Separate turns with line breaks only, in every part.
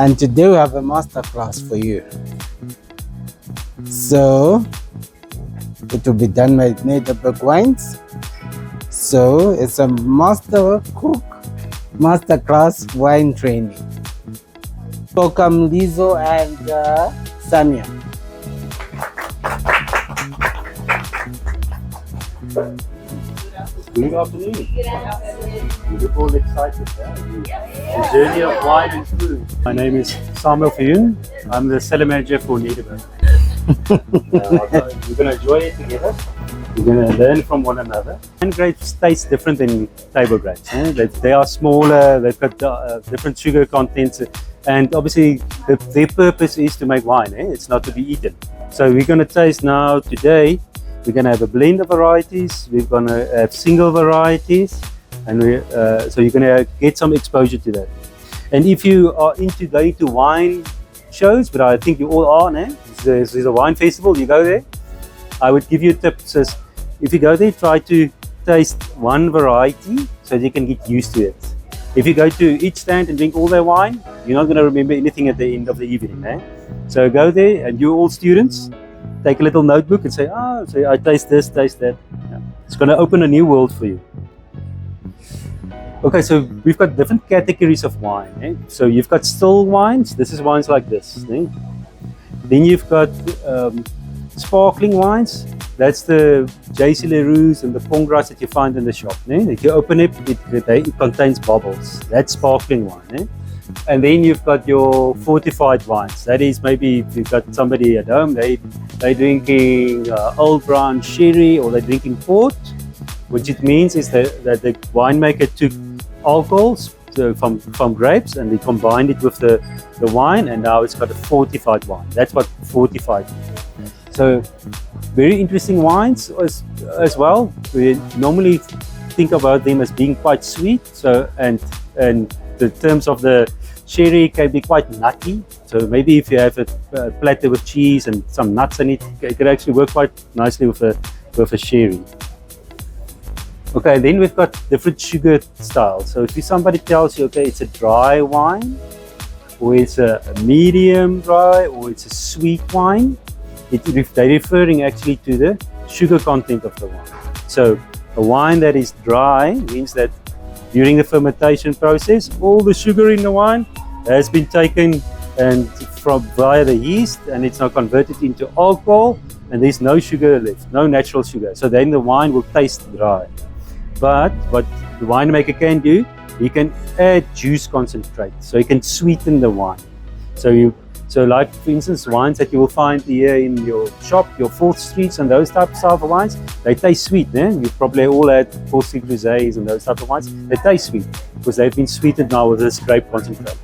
And today we have a masterclass for you. So it will be done by Nederburg Wines. So it's a master cook masterclass wine training. Welcome Lizo and Samia.
Good afternoon. Good afternoon. We're all excited. The journey of wine and food. My name is Samuel Fiyun. I'm the cellar manager for Nederburg. We're going to enjoy it together. We're going to learn from one another. Wine grapes taste different than table grapes. They are smaller, they've got different sugar contents, and obviously their purpose is to make wine. It's not to be eaten. So we're going to taste now today. We're going to have a blend of varieties. We're going to have single varieties, and so you're going to get some exposure to that. And if you are into going to wine shows, but I think you all are, there's a wine festival, you go there, I would give you tips as if you go there, try to taste one variety so that you can get used to it. If you go to each stand and drink all their wine, you're not going to remember anything at the end of the evening. So go there, and you're all students. Take a little notebook and say, I taste this, taste that. It's going to open a new world for you. Okay, so we've got different categories of wine. So you've got still wines. This is wines like this. Then you've got sparkling wines. That's the JC Leroux's and the Pongras that you find in the shop. If you open it, it contains bubbles. That's sparkling wine. And then you've got your fortified wines. That is, maybe if you've got somebody at home, they're drinking old brown sherry, or they're drinking port, which it means is that the winemaker took alcohols from grapes and they combined it with the wine, and now it's got a fortified wine. That's what fortified is. So very interesting wines as well. We normally think about them as being quite sweet. So and the terms of the sherry can be quite nutty. So maybe if you have a platter with cheese and some nuts in it, it can actually work quite nicely with a sherry. Okay, then we've got different sugar styles. So if somebody tells you, okay, it's a dry wine, or it's a medium dry, or it's a sweet wine, they're referring actually to the sugar content of the wine. So a wine that is dry means that during the fermentation process, all the sugar in the wine has been taken via the yeast, and it's now converted into alcohol, and there's no sugar left, no natural sugar. So then the wine will taste dry. But what the winemaker can do, he can add juice concentrate, so he can sweeten the wine. So like for instance, wines that you will find here in your shop, your 4th Streets and those types of wines, they taste sweet. You probably all had 4th Street Rosés and those types of wines. They taste sweet because they've been sweetened now with this grape concentrate.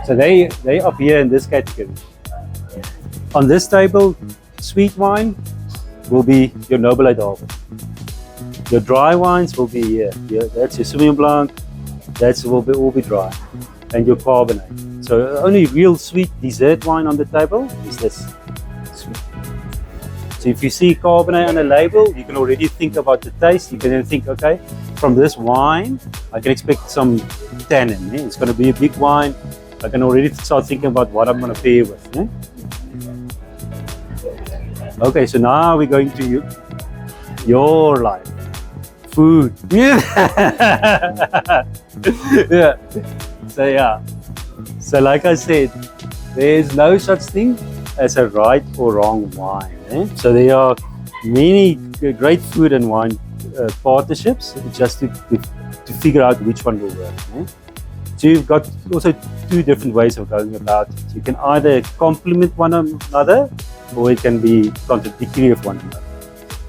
So they up here in this category. On this table, sweet wine will be your Noble Adolphe. Your dry wines will be here. That's your Sauvignon Blanc. That will all be dry. And your Cabernet. So the only real sweet dessert wine on the table is this. Sweet. So if you see Cabernet on the label, you can already think about the taste. You can then think, okay, from this wine, I can expect some tannin. It's going to be a big wine. I can already start thinking about what I'm going to pair with. Okay, so now we're going to your life. Food. Yeah. So like I said, there's no such thing as a right or wrong wine. So there are many great food and wine partnerships, just to figure out which one will work. So you've got also 2 different ways of going about it. You can either complement one another, or it can be contradictory of one another.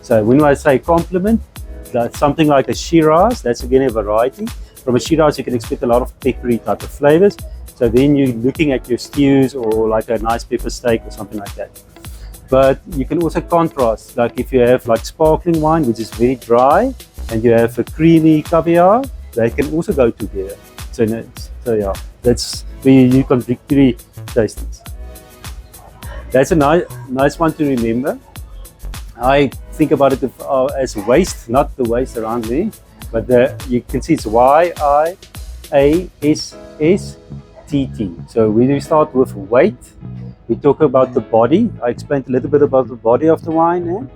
So when I say complement, that's something like a Shiraz. That's again a variety. From a Shiraz, you can expect a lot of peppery type of flavors. So then you're looking at your stews, or like a nice pepper steak or something like that. But you can also contrast, like if you have like sparkling wine, which is very dry, and you have a creamy caviar, they can also go together. So yeah, that's where you contradictory tastings. That's a nice one to remember. I think about it as waste, not the waste around me, but you can see it's YIASS TT. So we start with weight. We talk about the body. I explained a little bit about the body of the wine.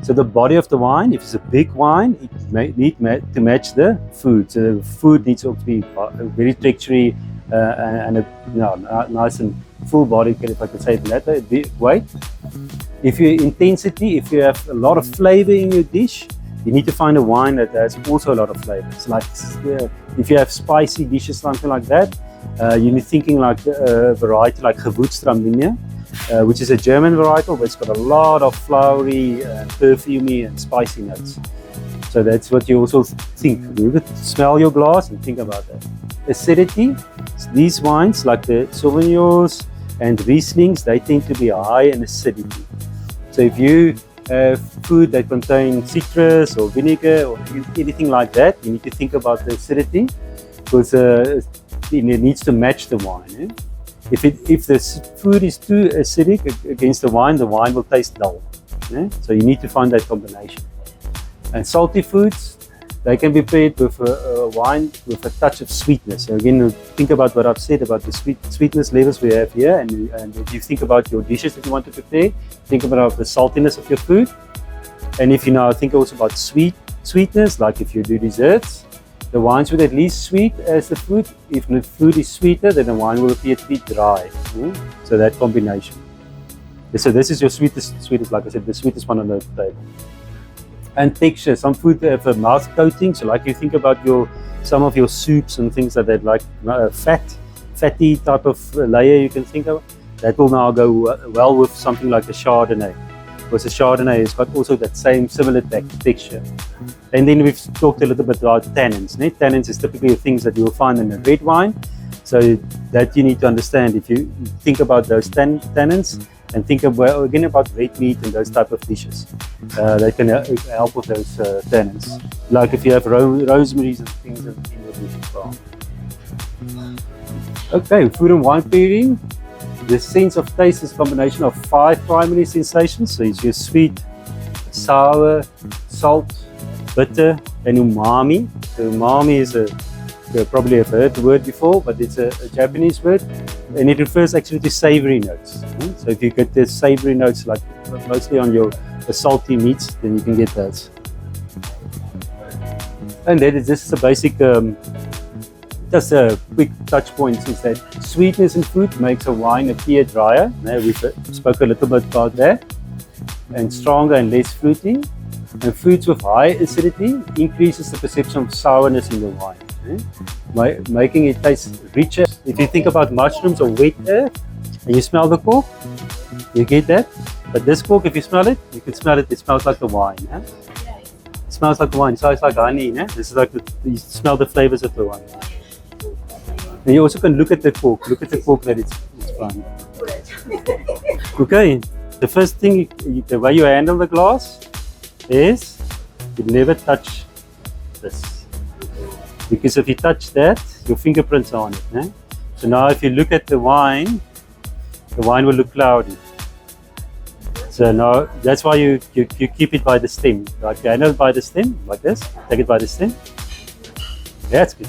So the body of the wine, if it's a big wine, it needs to match the food. So the food needs to be very textury and a nice and full body, if I could say it that way, weight. If you intensity, if you have a lot of flavor in your dish, you need to find a wine that has also a lot of flavors. Like if you have spicy dishes, something like that, you need thinking like a variety like Gewürztraminer, which is a German varietal, but it's got a lot of flowery, perfumey and spicy notes. So that's what you also think. You could smell your glass and think about that. Acidity, these wines like the Sauvignons and Rieslings, they tend to be high in acidity. So if you have food that contains citrus or vinegar or anything like that, you need to think about the acidity, because it needs to match the wine. If the food is too acidic against the wine will taste dull. So you need to find that combination. And salty foods, they can be paired with a wine with a touch of sweetness. So again, think about what I've said about the sweetness levels we have here, and if you think about your dishes that you want to prepare, think about the saltiness of your food. And if you now think also about sweetness, like if you do desserts, the wines with at least sweet as the food. If the food is sweeter, then the wine will appear to be dry. So that combination. So this is your sweetest, like I said, the sweetest one on the table. And texture, some food have a mouth coating. So like you think about some of your soups and things like that, like fatty type of layer you can think of. That will now go well with something like a Chardonnay. Because the Chardonnay has got also that same similar texture. And then we've talked a little bit about tannins. Tannins is typically things that you will find in a red wine. So that you need to understand if you think about those tannins and think again about red meat and those type of dishes. They can help with those tannins. Like if you have rosemaries and things in the dish as well. Okay, food and wine pairing. The sense of taste is a combination of 5 primary sensations. So it's your sweet, sour, salt, bitter, and umami. So umami is you probably have heard the word before, but it's a Japanese word, and it refers actually to savory notes. So if you get the savory notes, like mostly on the salty meats, then you can get those. And then this is a basic. Just a quick touch point is that sweetness in food makes a wine appear drier. We've spoke a little bit about that. And stronger and less fruity. And foods with high acidity increases the perception of sourness in the wine, making it taste richer. If you think about mushrooms or wet earth, and you smell the cork, you get that. But this cork, if you smell it, you can smell it. It smells like the wine. It smells like wine. It smells like honey. This is like you smell the flavors of the wine. And you also can look at the cork. Look at the cork that it's fine. Okay, the first thing, the way you handle the glass is you never touch this. Because if you touch that, your fingerprints are on it. So now if you look at the wine will look cloudy. So now that's why you keep it by the stem. Like you handle it by the stem, like this. Take it by the stem. That's good.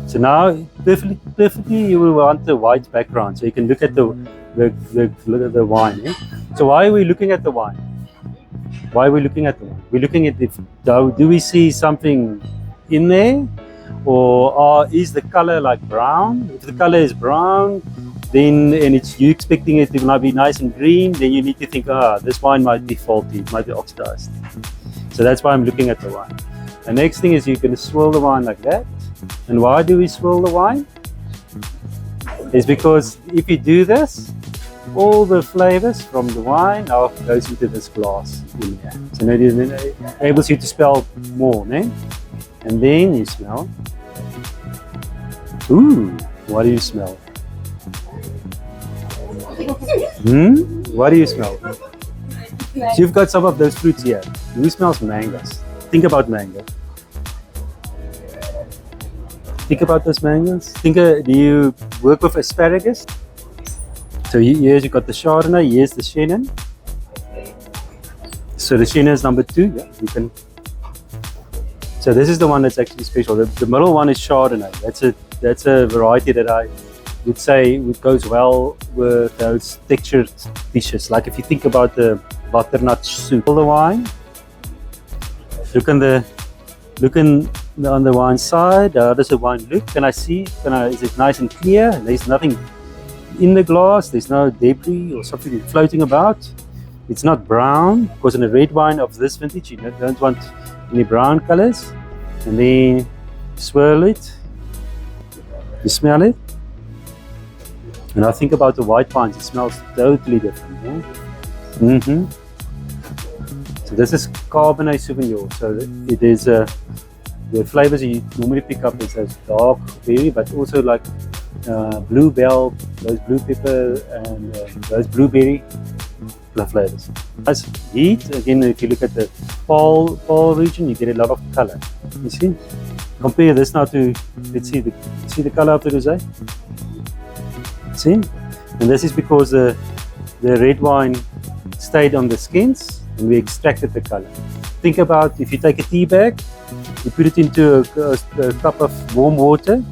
So now, perfectly, you will want the white background, so you can look at the wine. So why are we looking at the wine? Why are we looking at the wine? We're looking at do we see something in there, or is the color like brown? If the color is brown, then you expecting it to might be nice and green, then you need to think, this wine might be faulty, it might be oxidized. So that's why I'm looking at the wine. The next thing is you're going to swirl the wine like that. And why do we swirl the wine? It's because if you do this, all the flavors from the wine now goes into this glass in here. So it enables you to smell more, And then you smell. Ooh, what do you smell? What do you smell? So you've got some of those fruits here. Who smells mangoes? Think about mango. Think about those mangoes. Do you work with asparagus? So here's you got the Chardonnay, here's the Chenin. So the Chenin is number 2. Yeah, you can. So this is the one that's actually special. The middle one is Chardonnay. That's a variety that would say it goes well with those textured dishes. Like if you think about the butternut soup, the wine. On the wine side. How does the wine look? Can I see? Is it nice and clear? There's nothing in the glass. There's no debris or something floating about. It's not brown, because in a red wine of this vintage, you don't want any brown colors. And then swirl it. You smell it. And I think about the white wines. It smells totally different. Yeah? So this is Cabernet Sauvignon. So it is the flavors you normally pick up is those dark berry, but also like bluebell, those blue pepper, and those blueberry flavors. As heat, again, if you look at the pole region, you get a lot of color. You see? Compare this now to, let's see the color of the rosé. See? And this is because the red wine stayed on the skins and we extracted the color. Think about if you take a tea bag, you put it into a cup of warm water,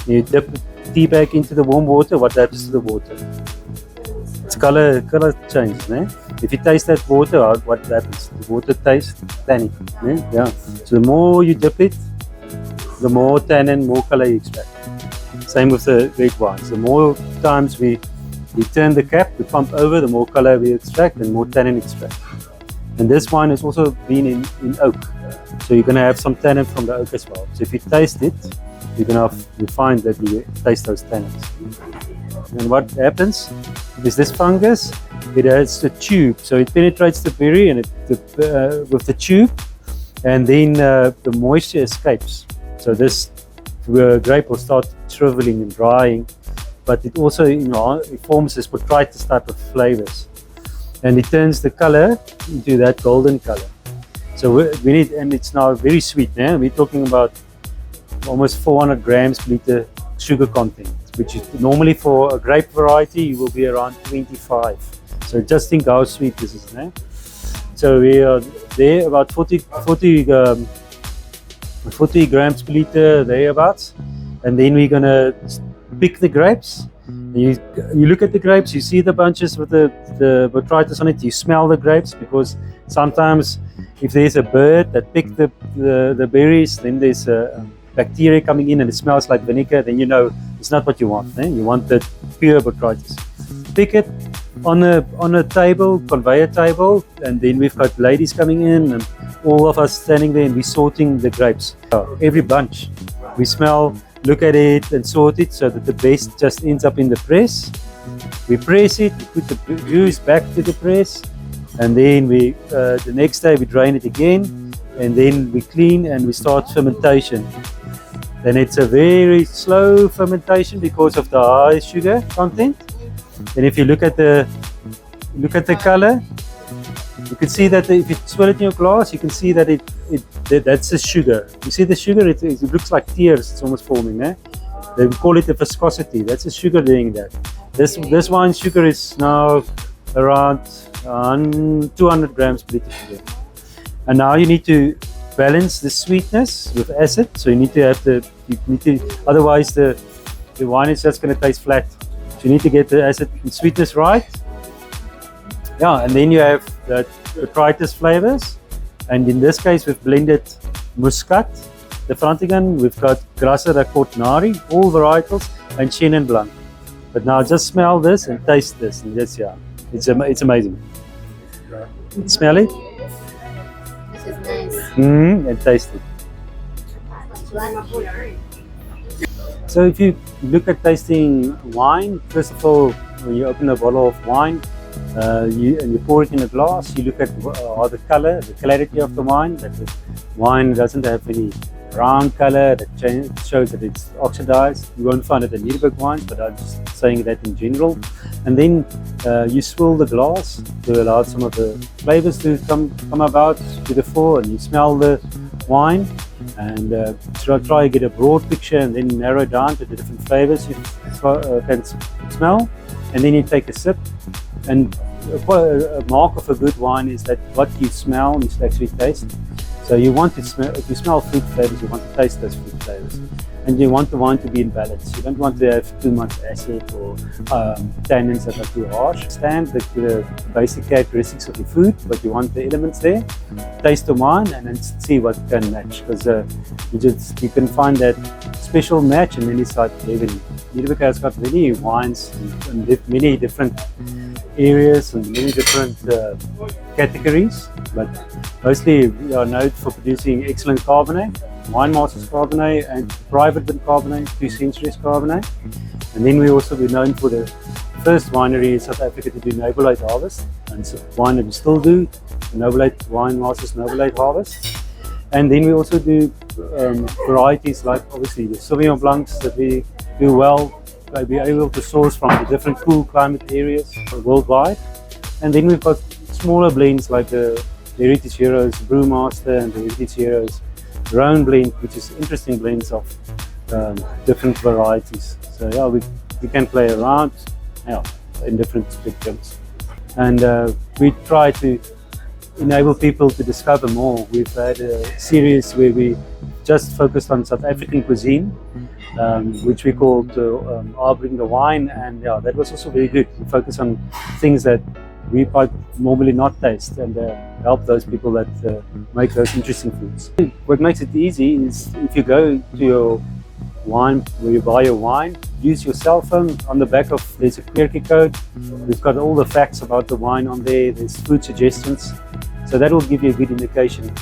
you dip the tea bag into the warm water, what happens to the water? Its color changes. Eh? If you taste that water, what happens? The water tastes tannic. Eh? Yeah. So the more you dip it, the more tannin, more color you extract. Same with the red wines. The more times we turn the cap, we pump over, the more color we extract and more tannin extract. And this wine has also been in oak. So you're going to have some tannin from the oak as well. So if you taste it, you find that you taste those tannins. And what happens is this fungus, it has a tube. So it penetrates the berry and with the tube, and then the moisture escapes. So this grape will start shriveling and drying, but it also it forms this botrytis type of flavors. And it turns the color into that golden color. So we need, and it's now very sweet. Yeah? We're talking about almost 400 grams per liter sugar content, which is normally for a grape variety, you will be around 25. So just think how sweet this is. Yeah? So we are there about 40 grams per liter thereabouts, and then we're gonna pick the grapes. You look at the grapes, you see the bunches with the botrytis on it, you smell the grapes, because sometimes if there's a bird that picked the berries, then there's a bacteria coming in and it smells like vinegar, then you know it's not what you want. Eh? You want the pure botrytis. Pick it on a table, conveyor table, and then we've got ladies coming in and all of us standing there and we're sorting the grapes. Every bunch, we smell, look at it and sort it so that the best just ends up in the press. We press it, we put the juice back to the press, and then the next day we drain it again, and then we clean and we start fermentation. Then it's a very slow fermentation because of the high sugar content. And if you look at the color, you can see that if you swirl it in your glass, you can see that that's the sugar. You see the sugar? It looks like tears. It's almost forming. Eh? They call it the viscosity. That's the sugar doing that. This wine sugar is now around 200 grams per liter sugar. And now you need to balance the sweetness with acid. So you need to otherwise the wine is just going to taste flat. So you need to get the acid and sweetness right. Yeah, and then you have the botrytis flavors. And in this case, we've blended Muscat, the Frantigan, we've got Grassa da Cortinari, all varietals, and Chenin Blanc. But now just smell this and taste this. And it's amazing. Smell it.
This is nice.
And taste it. So if you look at tasting wine, first of all, when you open a bottle of wine, you pour it in a glass, you look at the color, the clarity of the wine, that the wine doesn't have any brown color that shows that it's oxidized. You won't find it in Nederburg wines, but I'm just saying that in general. And then you swirl the glass to allow some of the flavors to come about to the fore, and you smell the wine and try to get a broad picture and then narrow down to the different flavors you can smell. And then you take a sip. And a mark of a good wine is that what you smell, you should actually taste. So you want to smell, if you smell fruit flavors, you want to taste those fruit flavors. and you want the wine to be in balance. You don't want to have too much acid or tannins that are too harsh. Understand the basic characteristics of your food, but you want the elements there. Taste the wine and then see what can match, because you can find that special match and then you start living. Nederburg has got many wines in many different areas and many different categories, but mostly we are known for producing excellent Cabernet, Wine Masters Cabernet and Private Bin Cabernet, 2 Centuries Cabernet. And then we also be known for the first winery in South Africa to do Noble 8 harvest, and it's a wine that we still do, the Noble 8 Wine Masters Noble 8 harvest. And then we also do varieties like obviously the Sauvignon Blancs that we do well, like we're able to source from the different cool climate areas worldwide. And then we've got smaller blends like the Heritage Heroes Brewmaster and the Heritage Heroes Rhone blend, which is interesting blends of different varieties. So yeah, we can play around in different spectrums. And we try to enable people to discover more. We've had a series where we just focused on South African cuisine, which we called Arbring the Wine, and yeah, that was also very good. We focus on things that we might normally not taste and help those people that make those interesting foods. What makes it easy is if you go to your wine, where you buy your wine, use your cell phone. On the back of there's a QR code. We've got all the facts about the wine on there. There's food suggestions. So that will give you a good indication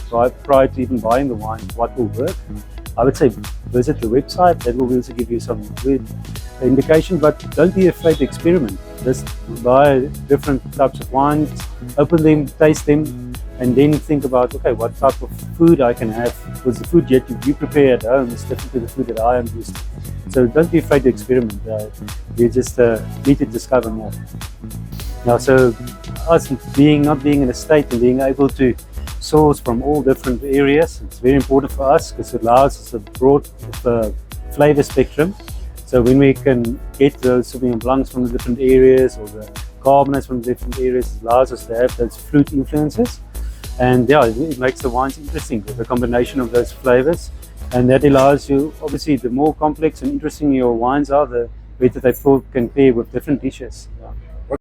prior to even buying the wine, what will work. I would say visit the website. That will also give you some good indication, but don't be afraid to experiment. Just buy different types of wines, open them, taste them, and then think about, okay, what type of food I can have, because the food you prepare at home is different to the food that I am used to. So don't be afraid to experiment. You just need to discover more. Now, so us not being in a state and being able to source from all different areas, it's very important for us because it allows us a broad flavor spectrum. So when we can get those Sauvignon Blancs from the different areas or the Cabernets from different areas, it allows us to have those fruit influences. And yeah, it makes the wines interesting with a combination of those flavors. And that allows you, obviously, the more complex and interesting your wines are, the better they can pair with different dishes.